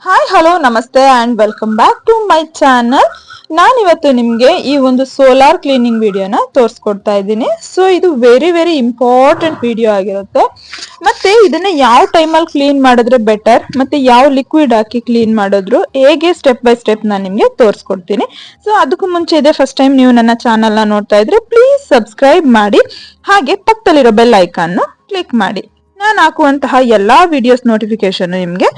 Hi hello ನಮಸ್ತೆ and welcome back to my channel. ನಾನಿವತ್ತು ನಿಮಗೆ ಈ ಒಂದು ಸೋಲಾರ್ ಕ್ಲೀನಿಂಗ್ ವಿಡಿಯೋನ ತೋರಿಸ್ಕೊಡ್ತಾ ಇದ್ದೀನಿ. ಸೊ ಇದು ವೆರಿ ಇಂಪಾರ್ಟೆಂಟ್ ವಿಡಿಯೋ ಆಗಿರುತ್ತೆ. ಮತ್ತೆ ಇದನ್ನ ಯಾವ ಟೈಮಲ್ಲಿ ಕ್ಲೀನ್ ಮಾಡಿದ್ರೆ ಬೆಟರ್, ಮತ್ತೆ ಯಾವ ಲಿಕ್ವಿಡ್ ಹಾಕಿ ಕ್ಲೀನ್ ಮಾಡಿದ್ರು ಹೇಗೆ ಸ್ಟೆಪ್ ಬೈ ಸ್ಟೆಪ್ ನಾನು ನಿಮಗೆ ತೋರಿಸ್ಕೊಡ್ತೀನಿ. ಸೊ ಅದಕ್ಕೂ ಮುಂಚೆ ಇದೆ ಫಸ್ಟ್ ಟೈಮ್ ನೀವು ನನ್ನ ಚಾನಲ್ನ ನೋಡ್ತಾ ಇದ್ರೆ ಪ್ಲೀಸ್ ಸಬ್ಸ್ಕ್ರೈಬ್ ಮಾಡಿ, ಹಾಗೆ ಪಕ್ಕದಲ್ಲಿರೋ ಬೆಲ್ ಐಕಾನ್ ಕ್ಲಿಕ್ ಮಾಡಿ. ನಾನು ಹಾಕುವಂತಹ ಎಲ್ಲಾ ವಿಡಿಯೋಸ್ ನೋಟಿಫಿಕೇಶನ್ ನಿಮಗೆ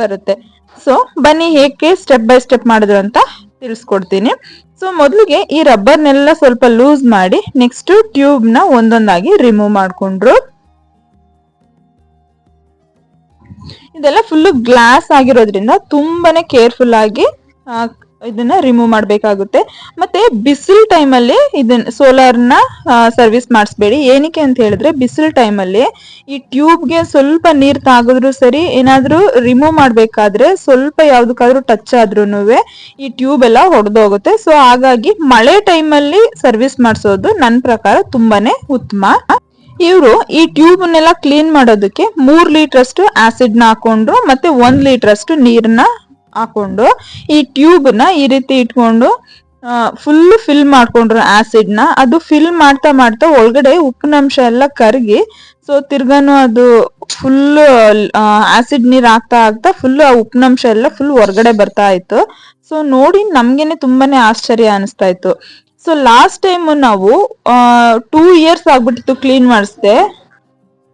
ಬರುತ್ತೆ. ಸೊ ಬನ್ನಿ ಹೇಗೆ ಸ್ಟೆಪ್ ಬೈ ಸ್ಟೆಪ್ ಮಾಡಿದ್ರು ಅಂತ ತಿಳಿಸ್ಕೊಡ್ತೀನಿ. ಸೊ ಮೊದಲಿಗೆ ಈ ರಬ್ಬರ್ನೆಲ್ಲ ಸ್ವಲ್ಪ ಲೂಸ್ ಮಾಡಿ ನೆಕ್ಸ್ಟ್ ಟ್ಯೂಬ್ ನ ಒಂದೊಂದಾಗಿ ರಿಮೂವ್ ಮಾಡ್ಕೊಂಡ್ರು. ಇದೆಲ್ಲ ಫುಲ್ ಗ್ಲಾಸ್ ಆಗಿರೋದ್ರಿಂದ ತುಂಬಾನೇ ಕೇರ್ಫುಲ್ ಆಗಿ ಇದನ್ನ ರಿಮೂವ್ ಮಾಡ್ಬೇಕಾಗುತ್ತೆ. ಮತ್ತೆ ಬಿಸಿಲು ಟೈಮಲ್ಲಿ ಇದನ್ನ ಸೋಲಾರ್ನ ಸರ್ವಿಸ್ ಮಾಡಿಸ್ಬೇಡಿ. ಏನಕ್ಕೆ ಅಂತ ಹೇಳಿದ್ರೆ ಬಿಸಿಲು ಟೈಮಲ್ಲಿ ಈ ಟ್ಯೂಬ್ಗೆ ಸ್ವಲ್ಪ ನೀರ್ ತಾಗಿದ್ರು ಸರಿ, ಏನಾದ್ರೂ ರಿಮೂವ್ ಮಾಡ್ಬೇಕಾದ್ರೆ ಸ್ವಲ್ಪ ಯಾವ್ದಕ್ಕಾದ್ರೂ ಟಚ್ ಆದ್ರೂ ಈ ಟ್ಯೂಬ್ ಎಲ್ಲ ಹೊಡೆದೋಗುತ್ತೆ. ಸೊ ಹಾಗಾಗಿ ಮಳೆ ಟೈಮಲ್ಲಿ ಸರ್ವಿಸ್ ಮಾಡಿಸೋದು ನನ್ನ ಪ್ರಕಾರ ತುಂಬಾನೇ ಉತ್ತಮ. ಇವರು ಈ ಟ್ಯೂಬ್ನೆಲ್ಲ ಕ್ಲೀನ್ ಮಾಡೋದಕ್ಕೆ 3 ಲೀಟರ್ ಅಷ್ಟು ಆಸಿಡ್ ನ ಹಾಕೊಂಡ್ರು, ಮತ್ತೆ 1 ಲೀಟರ್ ಅಷ್ಟು ನೀರನ್ನ ಹಾಕೊಂಡು ಈ ಟ್ಯೂಬ್ ನ ಈ ರೀತಿ ಇಟ್ಕೊಂಡು ಫುಲ್ ಫಿಲ್ ಮಾಡ್ಕೊಂಡ್ರು ಆಸಿಡ್ ನ. ಅದು ಫಿಲ್ ಮಾಡ್ತಾ ಮಾಡ್ತಾ ಒಳಗಡೆ ಉಪ್ಪಿನಂಶ ಎಲ್ಲ ಕರಗಿ, ಸೊ ತಿರ್ಗಾನು ಅದು ಫುಲ್ ಆಸಿಡ್ ನೀರ್ ಆಗ್ತಾ ಆಗ್ತಾ ಫುಲ್ ಆ ಉಪ್ಪಿನಂಶ ಎಲ್ಲ ಫುಲ್ ಹೊರಗಡೆ ಬರ್ತಾ ಇತ್ತು. ಸೊ ನೋಡಿ ನಮ್ಗೇನೆ ತುಂಬಾನೇ ಆಶ್ಚರ್ಯ ಅನಿಸ್ತಾ ಇತ್ತು. ಸೊ ಲಾಸ್ಟ್ ಟೈಮ್ ನಾವು 2 ಇಯರ್ಸ್ ಆಗ್ಬಿಟ್ಟಿತ್ತು ಕ್ಲೀನ್ ಮಾಡಿಸ್ದೆ,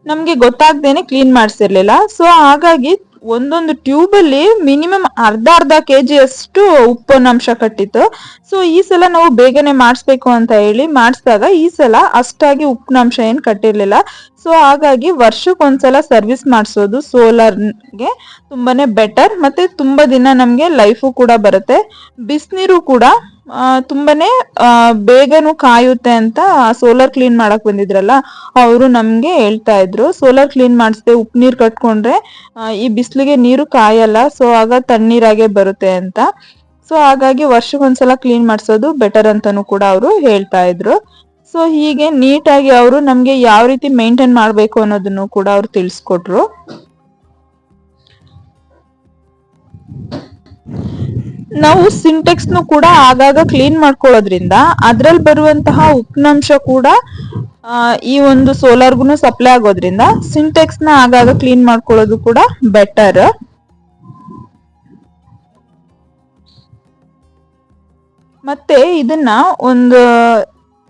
ನಮ್ಗೆ ಗೊತ್ತಾಗ್ದೇನೆ ಕ್ಲೀನ್ ಮಾಡಿಸಿರ್ಲಿಲ್ಲ. ಸೊ ಹಾಗಾಗಿ ಒಂದೊಂದು ಟ್ಯೂಬ್ ಅಲ್ಲಿ ಮಿನಿಮಮ್ ಅರ್ಧ ಕೆಜಿ ಅಷ್ಟು ಉಪ್ಪಿನಂಶ ಕಟ್ಟಿತ್ತು. ಸೊ ಈ ಸಲ ನಾವು ಬೇಗನೆ ಮಾಡಿಸ್ಬೇಕು ಅಂತ ಹೇಳಿ ಮಾಡಿಸಿದಾಗ ಈ ಸಲ ಅಷ್ಟಾಗಿ ಉಪ್ಪಿನಂಶ ಏನ್ ಕಟ್ಟಿರ್ಲಿಲ್ಲ. ಸೊ ಹಾಗಾಗಿ ವರ್ಷಕ್ಕೊಂದ್ಸಲ ಸರ್ವಿಸ್ ಮಾಡಿಸೋದು ಸೋಲಾರ್ಗೆ ತುಂಬಾನೇ ಬೆಟರ್, ಮತ್ತೆ ತುಂಬಾ ದಿನ ನಮ್ಗೆ ಲೈಫು ಕೂಡ ಬರುತ್ತೆ. ಬಿಸಿನೀರು ಕೂಡ ತುಂಬಾನೇ ಬೇಗನೂ ಕಾಯುತ್ತೆ ಅಂತ ಸೋಲಾರ್ ಕ್ಲೀನ್ ಮಾಡಕ್ ಬಂದಿದ್ರಲ್ಲ ಅವರು ನಮ್ಗೆ ಹೇಳ್ತಾ ಇದ್ರು. ಸೋಲಾರ್ ಕ್ಲೀನ್ ಮಾಡಿಸ್ದೆ ಉಪ್ಪು ನೀರ್ ಕಟ್ಕೊಂಡ್ರೆ ಈ ಬಿಸಿಲಿಗೆ ನೀರು ಕಾಯಲ್ಲ, ಸೊ ಆಗ ತಣ್ಣೀರಾಗೆ ಬರುತ್ತೆ ಅಂತ. ಸೊ ಹಾಗಾಗಿ ವರ್ಷಕ್ಕೊಂದ್ಸಲ ಕ್ಲೀನ್ ಮಾಡಿಸೋದು ಬೆಟರ್ ಅಂತಾನು ಕೂಡ ಅವರು ಹೇಳ್ತಾ ಇದ್ರು. ಸೊ ಹೀಗೆ ನೀಟಾಗಿ ಅವರು ನಮ್ಗೆ ಯಾವ ರೀತಿ ಮೇಂಟೈನ್ ಮಾಡ್ಬೇಕು ಅನ್ನೋದನ್ನು ಕೂಡ ಅವ್ರು ತಿಳಿಸ್ಕೊಟ್ರು. ನಾವು ಸಿಂಟೆಕ್ಸ್ ನು ಕೂಡ ಆಗಾಗ ಕ್ಲೀನ್ ಮಾಡ್ಕೊಳ್ಳೋದ್ರಿಂದ ಅದ್ರಲ್ಲಿ ಬರುವಂತಹ ಉಪ್ಪಿನಂಶ ಕೂಡ ಈ ಒಂದು ಸೋಲಾರ್ಗುನು ಸಪ್ಲೈ ಆಗೋದ್ರಿಂದ ಸಿಂಟೆಕ್ಸ್ ನ ಆಗಾಗ ಕ್ಲೀನ್ ಮಾಡ್ಕೊಳ್ಳೋದು ಕೂಡ ಬೆಟರ್. ಮತ್ತೆ ಇದನ್ನ ಒಂದು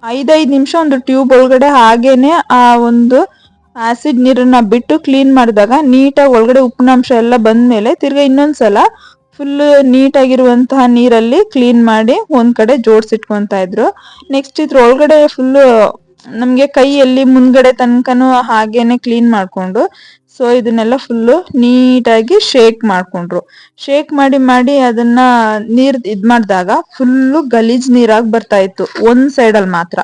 5 ನಿಮಿಷ ಒಂದು ಟ್ಯೂಬ್ ಒಳಗಡೆ ಹಾಗೇನೆ ಆ ಒಂದು ಆಸಿಡ್ ನೀರನ್ನ ಬಿಟ್ಟು ಕ್ಲೀನ್ ಮಾಡಿದಾಗ ನೀಟಾಗಿ ಒಳಗಡೆ ಉಪ್ಪಿನಂಶ ಎಲ್ಲ ಬಂದ್ಮೇಲೆ ತಿರ್ಗಾ ಇನ್ನೊಂದ್ಸಲ ಫುಲ್ ನೀಟಾಗಿರುವಂತಹ ನೀರಲ್ಲಿ ಕ್ಲೀನ್ ಮಾಡಿ ಒಂದ್ ಕಡೆ ಜೋಡಿಸಿಟ್ಕೊಂತ ಇದ್ರು. ನೆಕ್ಸ್ಟ್ ಇದ್ರ ಒಳಗಡೆ ಫುಲ್ ನಮ್ಗೆ ಕೈಯಲ್ಲಿ ಮುಂದ್ಗಡೆ ತನಕನು ಹಾಗೇನೆ ಕ್ಲೀನ್ ಮಾಡ್ಕೊಂಡು, ಸೊ ಇದನ್ನೆಲ್ಲ ಫುಲ್ಲು ನೀಟಾಗಿ ಶೇಕ್ ಮಾಡ್ಕೊಂಡ್ರು. ಶೇಕ್ ಮಾಡಿ ಮಾಡಿ ಅದನ್ನ ನೀರ್ ಇದ್ ಮಾಡಿದಾಗ ಫುಲ್ಲು ಗಲೀಜ್ ನೀರಾಗಿ ಬರ್ತಾ ಇತ್ತು ಒಂದ್ ಸೈಡ್ ಅಲ್ಲಿ ಮಾತ್ರ.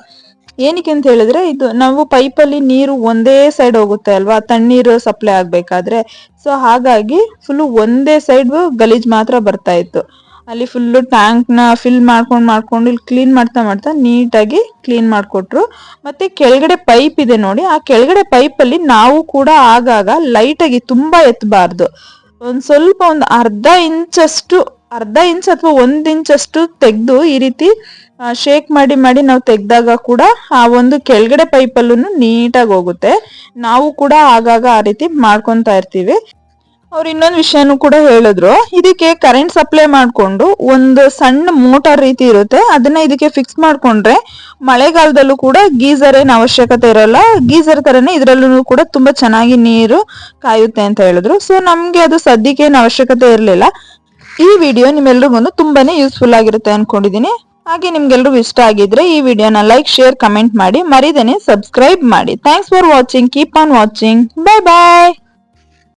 ಏನಕ್ಕೆ ಅಂತ ಹೇಳಿದ್ರೆ ಇದು ನಾವು ಪೈಪಲ್ಲಿ ನೀರು ಒಂದೇ ಸೈಡ್ ಹೋಗುತ್ತೆ ಅಲ್ವಾ ತಣ್ಣೀರು ಸಪ್ಲೈ ಆಗ್ಬೇಕಾದ್ರೆ. ಸೊ ಹಾಗಾಗಿ ಫುಲ್ ಒಂದೇ ಸೈಡ್ ಗಲೀಜ್ ಮಾತ್ರ ಬರ್ತಾ ಇತ್ತು. ಅಲ್ಲಿ ಫುಲ್ಲು ಟ್ಯಾಂಕ್ ನ ಫಿಲ್ ಮಾಡ್ಕೊಂಡು ಇಲ್ಲಿ ಕ್ಲೀನ್ ಮಾಡ್ತಾ ಮಾಡ್ತಾ ನೀಟಾಗಿ ಕ್ಲೀನ್ ಮಾಡ್ಕೊಟ್ರು. ಮತ್ತೆ ಕೆಳಗಡೆ ಪೈಪ್ ಇದೆ ನೋಡಿ, ಆ ಕೆಳಗಡೆ ಪೈಪ್ ಅಲ್ಲಿ ನಾವು ಕೂಡ ಆಗಾಗ ಲೈಟ್ ಆಗಿ ತುಂಬಾ ಎತ್ತಬಾರ್ದು, ಒಂದ್ ಸ್ವಲ್ಪ ಒಂದು ಅರ್ಧ ಇಂಚ್ ಅಥವಾ 1 ಇಂಚ್ ಅಷ್ಟು ತೆಗ್ದು ಈ ರೀತಿ ಶೇಕ್ ಮಾಡಿ ಮಾಡಿ ನಾವು ತೆಗ್ದಾಗ ಕೂಡ ಆ ಒಂದು ಕೆಳಗಡೆ ಪೈಪಲ್ಲೂ ನೀಟಾಗಿ ಹೋಗುತ್ತೆ. ನಾವು ಕೂಡ ಆಗಾಗ ಆ ರೀತಿ ಮಾಡ್ಕೊಂತ ಇರ್ತೀವಿ. ಅವ್ರು ಇನ್ನೊಂದು ವಿಷಯನೂ ಕೂಡ ಹೇಳಿದ್ರು, ಇದಕ್ಕೆ ಕರೆಂಟ್ ಸಪ್ಲೈ ಮಾಡ್ಕೊಂಡು ಒಂದು ಸಣ್ಣ ಮೋಟಾರ್ ರೀತಿ ಇರುತ್ತೆ, ಅದನ್ನ ಇದಕ್ಕೆ ಫಿಕ್ಸ್ ಮಾಡ್ಕೊಂಡ್ರೆ ಮಳೆಗಾಲದಲ್ಲೂ ಕೂಡ ಗೀಸರ್ ಏನ್ ಅವಶ್ಯಕತೆ ಇರಲ್ಲ, ಗೀಸರ್ ತರನೇ ಇದ್ರಲ್ಲೂ ಕೂಡ ತುಂಬಾ ಚೆನ್ನಾಗಿ ನೀರು ಕಾಯುತ್ತೆ ಅಂತ ಹೇಳಿದ್ರು. ಸೊ ನಮ್ಗೆ ಅದು ಸದ್ಯಕ್ಕೆ ಏನು ಅವಶ್ಯಕತೆ ಇರಲಿಲ್ಲ. ಈ ವಿಡಿಯೋ ನಿಮ್ಮೆಲ್ರಿಗೂ ತುಂಬಾನೇ ಯೂಸ್ಫುಲ್ ಆಗಿರುತ್ತೆ ಅನ್ಕೊಂಡಿದೀನಿ. ಹಾಗೆ ನಿಮ್ಗೆಲ್ರಿಗೂ ಇಷ್ಟ ಆಗಿದ್ರೆ ಈ ವಿಡಿಯೋನ ಲೈಕ್, ಶೇರ್, ಕಮೆಂಟ್ ಮಾಡಿ, ಮರಿದೇನೆ ಸಬ್ಸ್ಕ್ರೈಬ್ ಮಾಡಿ. Thanks for watching. Keep on watching. Bye bye.